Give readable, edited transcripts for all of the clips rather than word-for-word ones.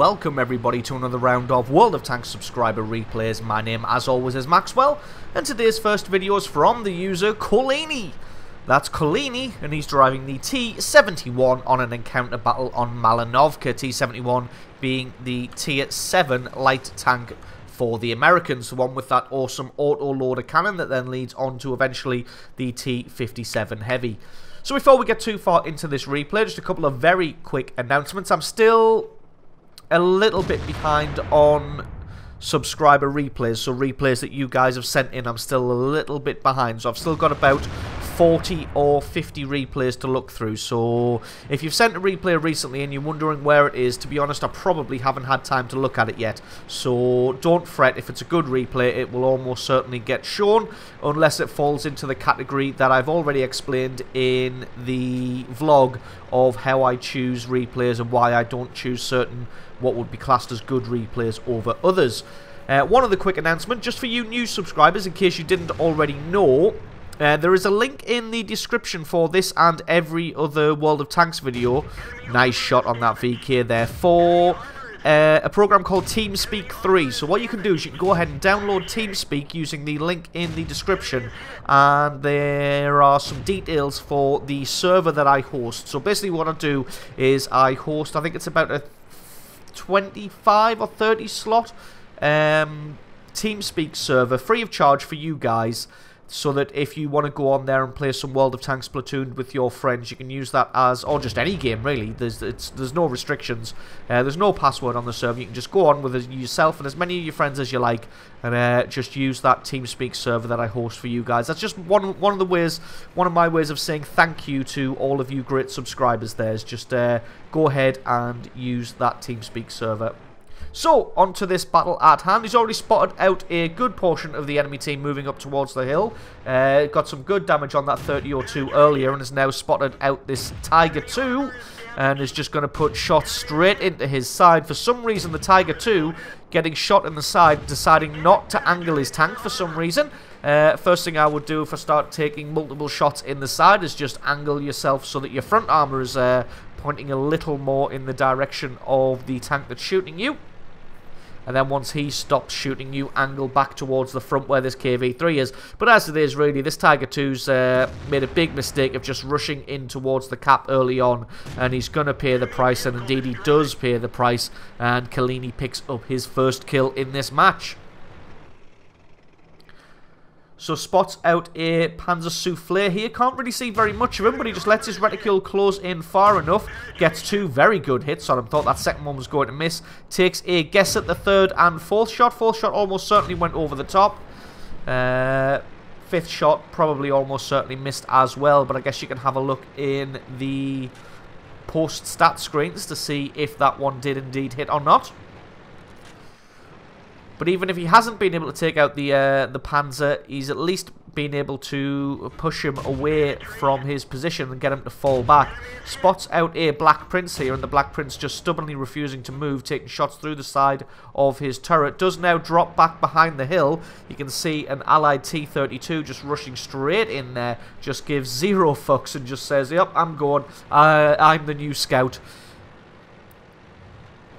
welcome everybody to another round of World of Tanks subscriber replays. My name, as always, is Maxwell, and today's first video is from the user Colini. That's Colini, and he's driving the T-71 on an encounter battle on Malinovka. T-71 being the Tier 7 light tank for the Americans, the one with that awesome auto-loader cannon that then leads on to eventually the T-57 Heavy. So before we get too far into this replay, just a couple of very quick announcements. I'm still a little bit behind on subscriber replays, so replays that you guys have sent in, I'm still a little bit behind. So I've still got about 40 or 50 replays to look through. So if you've sent a replay recently and you're wondering where it is, to be honest, I probably haven't had time to look at it yet. So don't fret, if it's a good replay, it will almost certainly get shown, unless it falls into the category that I've already explained in the vlog of how I choose replays and why I don't choose certain what would be classed as good replays over others. One other quick announcement, just for you new subscribers, in case you didn't already know, there is a link in the description for this and every other World of Tanks video. Nice shot on that VK there, for a program called TeamSpeak 3. So what you can do is you can go ahead and download TeamSpeak using the link in the description, and there are some details for the server that I host. So basically what I do is I host, I think it's about a 25 or 30 slot TeamSpeak server, free of charge for you guys, so that if you want to go on there and play some World of Tanks Platoon with your friends, you can use that as, or just any game really. There's no restrictions. There's no password on the server. You can just go on with yourself and as many of your friends as you like, and just use that TeamSpeak server that I host for you guys. That's just one of my ways of saying thank you to all of you great subscribers. There's just go ahead and use that TeamSpeak server. So, on to this battle at hand. He's already spotted out a good portion of the enemy team moving up towards the hill. Got some good damage on that 30-02 earlier, and has now spotted out this Tiger 2, and is just going to put shots straight into his side. For some reason, the Tiger 2 getting shot in the side, deciding not to angle his tank for some reason. First thing I would do if I start taking multiple shots in the side is just angle yourself so that your front armor is pointing a little more in the direction of the tank that's shooting you. And then once he stops shooting you, angle back towards the front where this KV-3 is. But as it is, really, this Tiger 2's made a big mistake of just rushing in towards the cap early on. And he's going to pay the price, and indeed he does pay the price. And Colini picks up his first kill in this match. So spots out a Panzer Soufflé here. Can't really see very much of him, but he just lets his reticule close in far enough. Gets two very good hits on him. Thought that second one was going to miss. Takes a guess at the third and fourth shot. Fourth shot almost certainly went over the top. Fifth shot probably almost certainly missed as well, but I guess you can have a look in the post-stat screens to see if that one did indeed hit or not. But even if he hasn't been able to take out the Panzer, he's at least been able to push him away from his position and get him to fall back. Spots out a Black Prince here, and the Black Prince just stubbornly refusing to move, taking shots through the side of his turret. Does now drop back behind the hill. You can see an allied T-32 just rushing straight in there, just gives zero fucks and just says, yep, I'm going, I'm the new scout.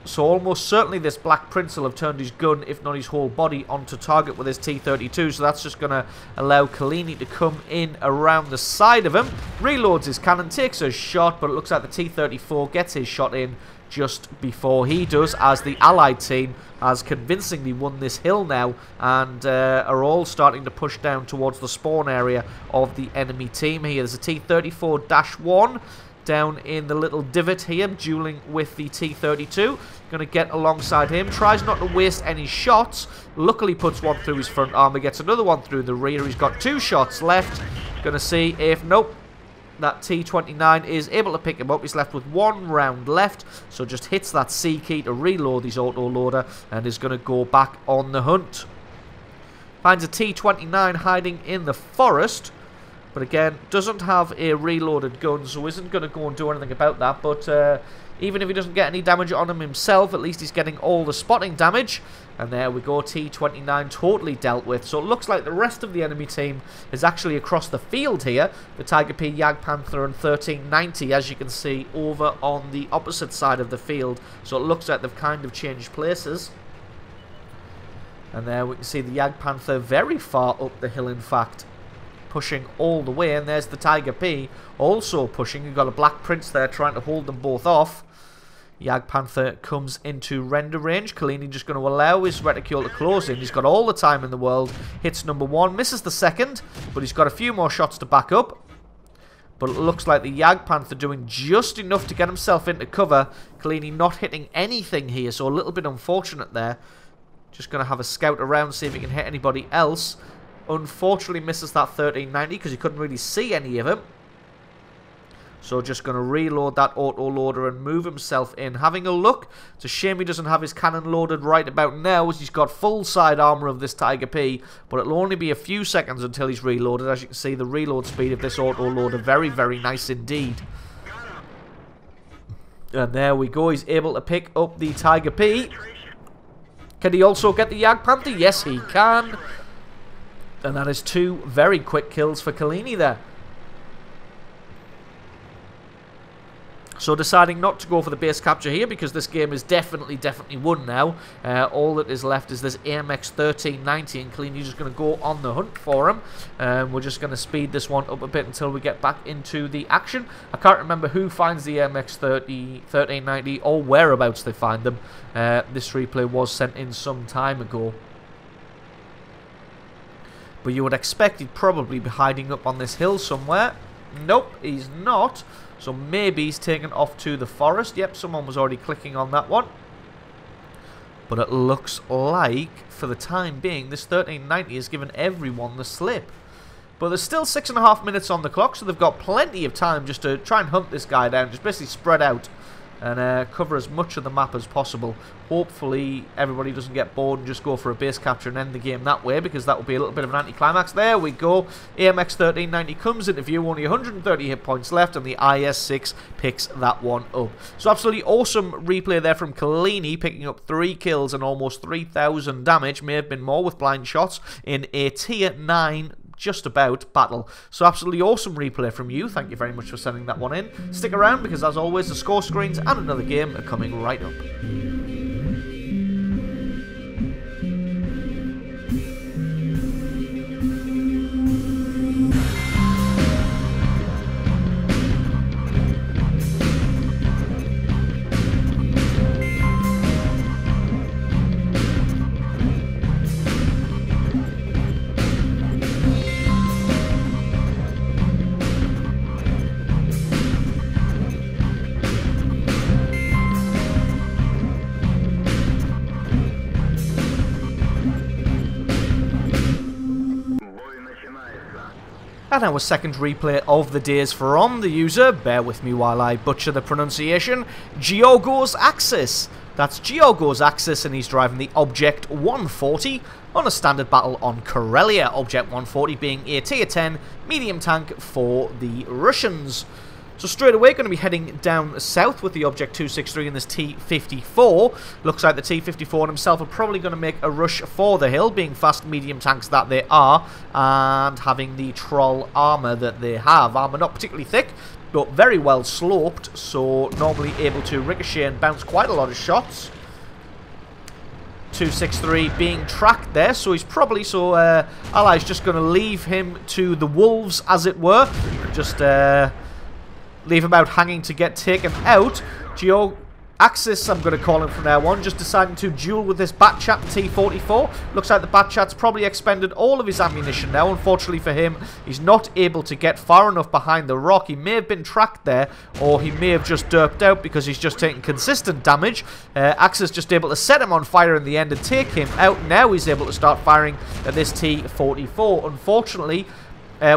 So almost certainly this Black Prince will have turned his gun, if not his whole body, onto target with his T-32. So that's just going to allow Colini to come in around the side of him. Reloads his cannon, takes a shot, but it looks like the T-34 gets his shot in just before he does, as the Allied team has convincingly won this hill now and are all starting to push down towards the spawn area of the enemy team here. There's a T-34-1 down in the little divot here, dueling with the T-32. Going to get alongside him. Tries not to waste any shots. Luckily puts one through his front armor. Gets another one through the rear. He's got two shots left. Going to see if, nope, that T-29 is able to pick him up. He's left with one round left. So just hits that C key to reload his auto-loader and is going to go back on the hunt. Finds a T-29 hiding in the forest. But again, doesn't have a reloaded gun, so isn't going to go and do anything about that. But even if he doesn't get any damage on him himself, at least he's getting all the spotting damage. And there we go, T-29 totally dealt with. So it looks like the rest of the enemy team is actually across the field here. The Tiger P, Jagdpanther and 1390, as you can see, over on the opposite side of the field. So it looks like they've kind of changed places. And there we can see the Jagdpanther very far up the hill, in fact, pushing all the way. And there's the Tiger P also pushing. You've got a Black Prince there trying to hold them both off. Jagdpanther comes into render range. Collini just going to allow his reticule to close in. He's got all the time in the world. Hits number one, misses the second, but he's got a few more shots to back up. But it looks like the Jagdpanther doing just enough to get himself into cover. Collini not hitting anything here, so a little bit unfortunate there. Just going to have a scout around, see if he can hit anybody else. Unfortunately misses that 1390 because he couldn't really see any of him. So just going to reload that auto-loader and move himself in. Having a look. It's a shame he doesn't have his cannon loaded right about now, as he's got full side armor of this Tiger P. But it'll only be a few seconds until he's reloaded. As you can see, the reload speed of this auto-loader very, very nice indeed. And there we go. He's able to pick up the Tiger P. Can he also get the Jagdpanther? Yes, he can. And that is two very quick kills for Collini there. So deciding not to go for the base capture here because this game is definitely won now. All that is left is this AMX 1390 and Collini's just going to go on the hunt for him. We're just going to speed this one up a bit until we get back into the action. I can't remember who finds the AMX 1390 or whereabouts they find them. This replay was sent in some time ago. But you would expect he'd probably be hiding up on this hill somewhere. Nope, he's not. So maybe he's taken off to the forest. Yep, someone was already clicking on that one. But it looks like, for the time being, this 1390 has given everyone the slip. But there's still 6.5 minutes on the clock, so they've got plenty of time just to try and hunt this guy down. Just basically spread out and cover as much of the map as possible. Hopefully everybody doesn't get bored and just go for a base capture and end the game that way, because that would be a little bit of an anticlimax. There we go. AMX 1390 comes into view, only 130 hit points left, and the IS-6 picks that one up. So absolutely awesome replay there from Collini, picking up 3 kills and almost 3,000 damage. May have been more with blind shots in a tier 9 just about battle. So absolutely awesome replay from you. Thank you very much for sending that one in. Stick around because as always the score screens and another game are coming right up. And our second replay of the day is from the user, bear with me while I butcher the pronunciation, Giorgos Axis. That's Giorgos Axis, and he's driving the Object 140 on a standard battle on Karelia. Object 140 being a tier 10 medium tank for the Russians. So straight away going to be heading down south with the Object 263 in this T-54. Looks like the T-54 and himself are probably going to make a rush for the hill, being fast medium tanks that they are, and having the Troll armor that they have. Armor not particularly thick, but very well sloped, so normally able to ricochet and bounce quite a lot of shots. 263 being tracked there, so he's probably, Allies just going to leave him to the wolves, as it were. Just leave him out hanging to get taken out. Axis, I'm going to call him from now on, just deciding to duel with this Batchat T-44. Looks like the Batchat's probably expended all of his ammunition now. Unfortunately for him, he's not able to get far enough behind the rock. He may have been tracked there, or he may have just derped out because he's just taking consistent damage. Axis just able to set him on fire in the end and take him out. Now he's able to start firing at this T-44. Unfortunately,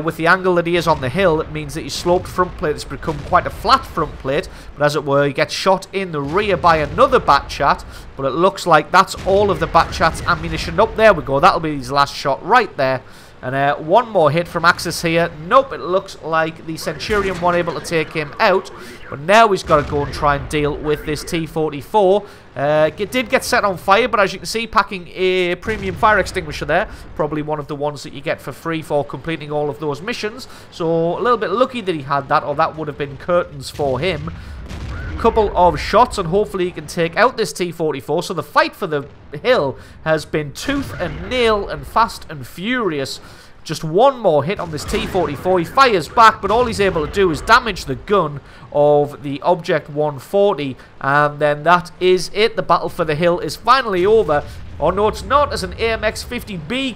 with the angle that he is on the hill, it means that his sloped front plate has become quite a flat front plate. But as it were, he gets shot in the rear by another Batchat. But it looks like that's all of the Batchat's ammunition. Up there we go. That'll be his last shot right there. And one more hit from Axis here. Nope, it looks like the Centurion weren't able to take him out. But now he's got to go and try and deal with this T-44. It did get set on fire, but as you can see, packing a premium fire extinguisher there. Probably one of the ones that you get for free for completing all of those missions. So a little bit lucky that he had that, or that would have been curtains for him. Couple of shots, and hopefully he can take out this T-44. So the fight for the hill has been tooth and nail and fast and furious. Just one more hit on this T-44. He fires back, but all he's able to do is damage the gun of the Object 140. And then that is it. The battle for the hill is finally over. Oh no, it's not, as an AMX-50B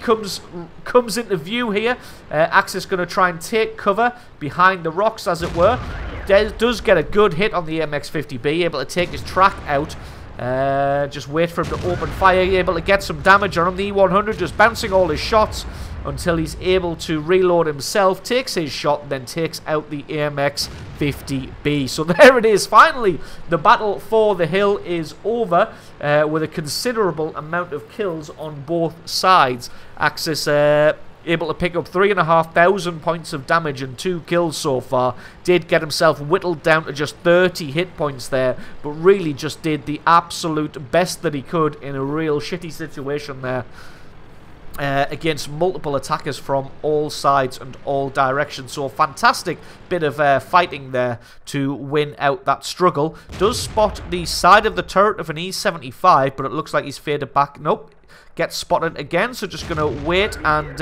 comes into view here. Axis going to try and take cover behind the rocks, as it were. Does get a good hit on the AMX-50B, able to take his track out. Just wait for him to open fire, able to get some damage on him. The E-100 just bouncing all his shots until he's able to reload himself, takes his shot, and then takes out the AMX-50B. So there it is, finally, the battle for the hill is over, with a considerable amount of kills on both sides. Axis able to pick up 3,500 points of damage and 2 kills so far. Did get himself whittled down to just 30 hit points there, but really just did the absolute best that he could in a real shitty situation there. Against multiple attackers from all sides and all directions. So a fantastic bit of fighting there to win out that struggle. Does spot the side of the turret of an E-75, but it looks like he's faded back. Nope. Gets spotted again, so just going to wait and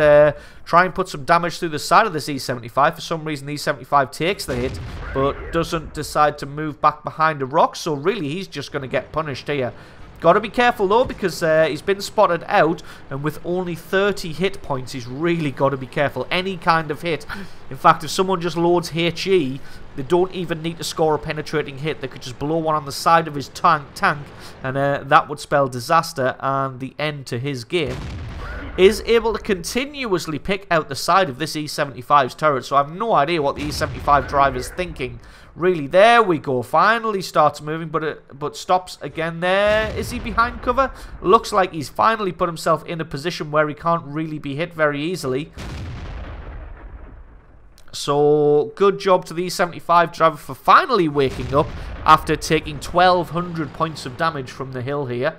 try and put some damage through the side of this E-75. For some reason, the E-75 takes the hit, but doesn't decide to move back behind a rock. So really, he's just going to get punished here. Got to be careful though, because he's been spotted out, and with only 30 hit points, he's really got to be careful. Any kind of hit. In fact, if someone just loads HE, they don't even need to score a penetrating hit. They could just blow one on the side of his tank, and that would spell disaster and the end to his game. Is able to continuously pick out the side of this E-75's turret, so I have no idea what the E-75 driver's thinking. Really, there we go. Finally starts moving, but stops again there. Is he behind cover? Looks like he's finally put himself in a position where he can't really be hit very easily. So, good job to the E-75 driver for finally waking up after taking 1,200 points of damage from the hill here.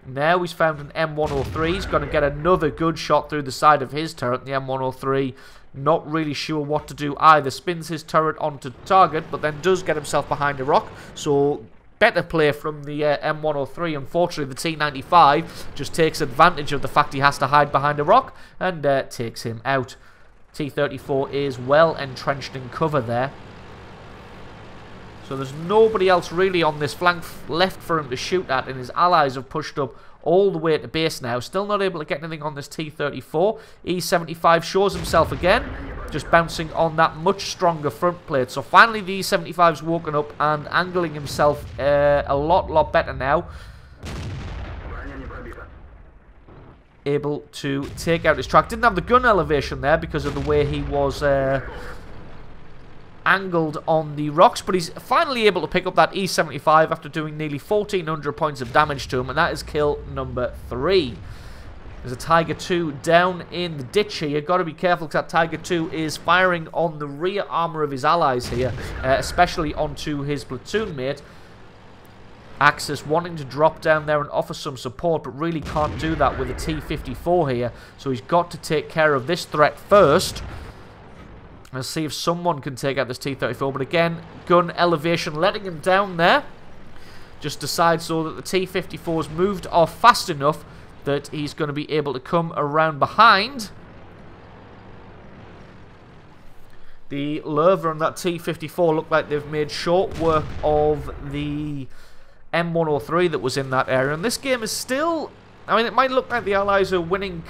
Now he's found an M103. He's going to get another good shot through the side of his turret. The M103, not really sure what to do either. Spins his turret onto target, but then does get himself behind a rock. So better play from the M103. Unfortunately, the T-95 just takes advantage of the fact he has to hide behind a rock and takes him out. T-34 is well entrenched in cover there. So there's nobody else really on this flank left for him to shoot at, and his allies have pushed up all the way to base now. Still not able to get anything on this T-34. E-75 shows himself again, just bouncing on that much stronger front plate. So finally the E-75's woken up and angling himself a lot better now. Able to take out his track. Didn't have the gun elevation there because of the way he was angled on the rocks, but he's finally able to pick up that E-75 after doing nearly 1,400 points of damage to him, and that is kill number 3. There's a Tiger 2 down in the ditch here. You've got to be careful because that Tiger 2 is firing on the rear armor of his allies here, especially onto his platoon mate. Axis wanting to drop down there and offer some support, but really can't do that with a T-54 here, so he's got to take care of this threat first. Let's see if someone can take out this T-34, but again, gun elevation letting him down there. Just decides so that the T-54's moved off fast enough that he's going to be able to come around behind. The Lerva and that T-54 look like they've made short work of the M103 that was in that area. And this game is still, I mean, it might look like the Allies are winning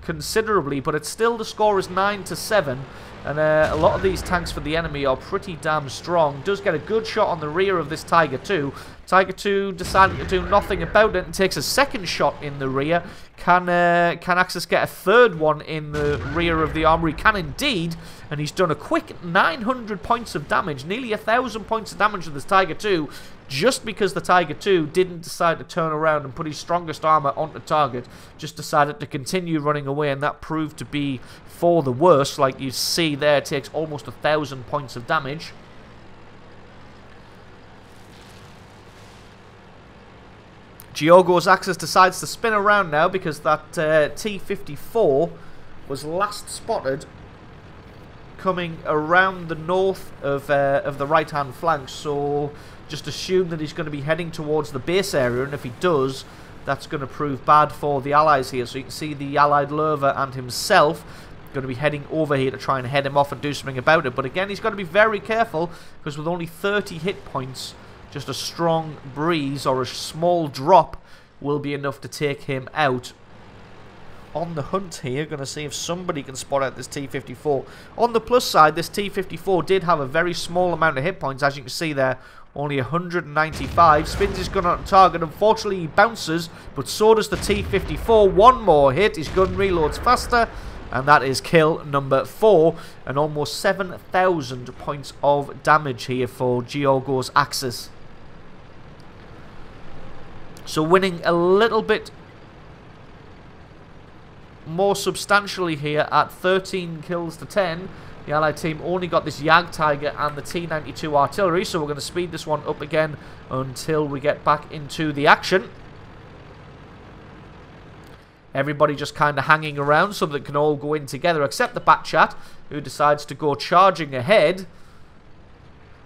considerably, but it's still, the score is 9-7. And a lot of these tanks for the enemy are pretty damn strong. Does get a good shot on the rear of this Tiger 2. Tiger 2 deciding to do nothing about it and takes a second shot in the rear. Can Axis get a third one in the rear of the armory? Can indeed. And he's done a quick 900 points of damage. Nearly 1,000 points of damage to this Tiger 2. just because the Tiger II didn't decide to turn around and put his strongest armor onto target, just decided to continue running away, and that proved to be for the worst. Like you see there, it takes almost 1,000 points of damage. Georgo's Axis decides to spin around now because that T-54 was last spotted coming around the north of the right-hand flank, so just assume that he's going to be heading towards the base area, and if he does, that's going to prove bad for the Allies here. So you can see the Allied Löwe and himself going to be heading over here to try and head him off and do something about it. But again, he's got to be very careful, because with only 30 hit points, just a strong breeze or a small drop will be enough to take him out. On the hunt here, going to see if somebody can spot out this T-54. On the plus side, this T-54 did have a very small amount of hit points, as you can see there, only 195. Spins his gun on target. Unfortunately, he bounces, but so does the T-54. One more hit, his gun reloads faster, and that is kill number 4, and almost 7,000 points of damage here for Georgo's Axis. So winning a little bit more substantially here at 13 kills to 10. The Allied team only got this Jagdtiger and the T-92 artillery, so we're going to speed this one up again until we get back into the action. Everybody just kind of hanging around so that they can all go in together, except the Batchat, who decides to go charging ahead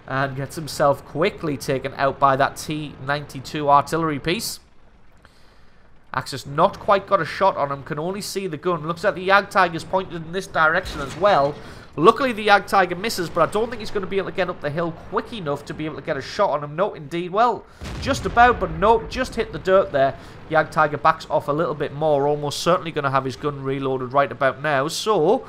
and gets himself quickly taken out by that T-92 artillery piece. Axis not quite got a shot on him, can only see the gun. Looks like the Jagdtiger's pointed in this direction as well. Luckily the Jagdtiger misses, but I don't think he's going to be able to get up the hill quick enough to be able to get a shot on him. No, indeed. Well, just about, but nope, just hit the dirt there. Jagdtiger backs off a little bit more, almost certainly going to have his gun reloaded right about now. So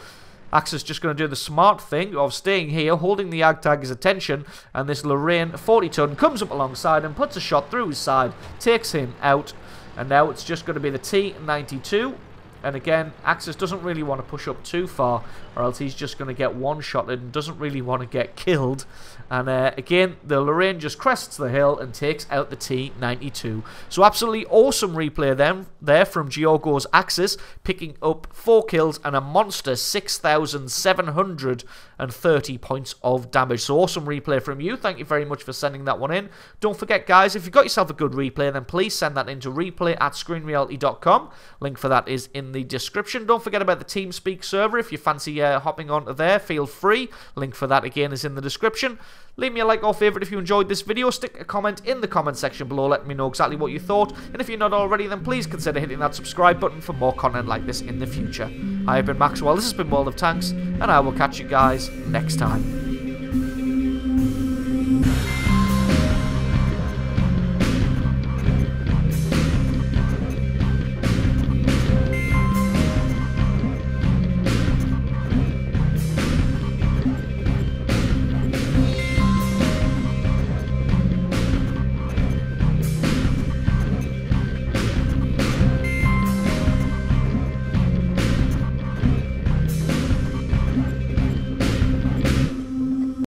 Axis just going to do the smart thing of staying here, holding the Jagdtiger's attention, and this Lorraine 40-ton comes up alongside and puts a shot through his side, takes him out. And now it's just going to be the T-92. And again, Axis doesn't really want to push up too far, or else he's just going to get one-shotted and doesn't really want to get killed. And again, the Lorraine just crests the hill and takes out the T-92. So absolutely awesome replay there from Georgo's Axis, picking up 4 kills and a monster 6,730 points of damage. So awesome replay from you. Thank you very much for sending that one in. Don't forget, guys, if you've got yourself a good replay, then please send that into replay@screenreality.com. Link for that is in the description. Don't forget about the TeamSpeak server. If you fancy hopping onto there, feel free. Link for that again is in the description. Leave me a like or favourite if you enjoyed this video. Stick a comment in the comment section below letting me know exactly what you thought. And if you're not already, then please consider hitting that subscribe button for more content like this in the future. I have been Maxwell, this has been World of Tanks, and I will catch you guys next time.